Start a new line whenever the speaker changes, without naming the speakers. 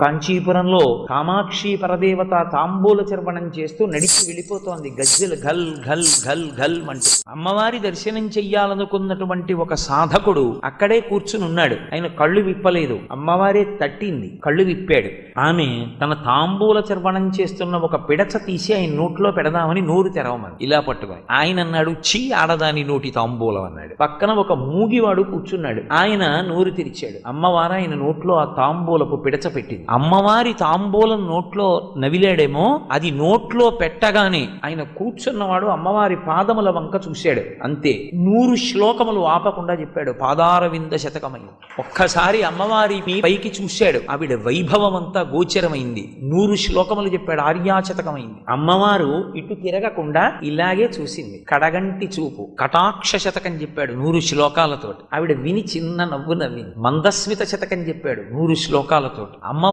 కాంచీపురంలో కామాక్షి పరదేవత తాంబూల చర్వణం చేస్తూ నడిచి వెళ్ళిపోతోంది. గజ్జెలు ఘల్ ఘల్ ఘల్ ఘల్ అంటూ. అమ్మవారి దర్శనం చెయ్యాలనుకున్నటువంటి ఒక సాధకుడు అక్కడే కూర్చుని ఉన్నాడు. ఆయన కళ్ళు విప్పలేదు. అమ్మవారే తట్టింది, కళ్ళు విప్పాడు. ఆమె తన తాంబూల చర్వణం చేస్తున్న ఒక పిడచ తీసి ఆయన నోట్లో పెడదామని నోరు తెరవమని ఇలా పట్టుకొని ఆయన అన్నాడు, చీ ఆడదాని నోటి తాంబూలం అన్నాడు. పక్కన ఒక మూగివాడు కూర్చున్నాడు. ఆయన నోరు తెరిచాడు. అమ్మవారు ఆయన నోట్లో ఆ తాంబూలపు పిడచ పెట్టింది. అమ్మవారి తాంబూలం నోట్లో నవిలాడేమో, అది నోట్లో పెట్టగానే ఆయన కూర్చున్నవాడు అమ్మవారి పాదముల వంక చూశాడు. అంతే, 100 శ్లోకములు ఆపకుండా చెప్పాడు. పాదారవింద శతకమై. ఒక్కసారి అమ్మవారి పైకి చూశాడు. ఆవిడ వైభవం అంతా గోచరమైంది. 100 శ్లోకములు చెప్పాడు. ఆర్యాశతకమైంది. అమ్మవారు ఇటు తిరగకుండా ఇలాగే చూసింది. కడగంటి చూపు, కటాక్ష శతకం చెప్పాడు 100 శ్లోకాలతోటి. ఆవిడ విని చిన్న నవ్వు నవ్వింది. మందస్మిత శతకం చెప్పాడు 100 శ్లోకాలతోటి. అమ్మ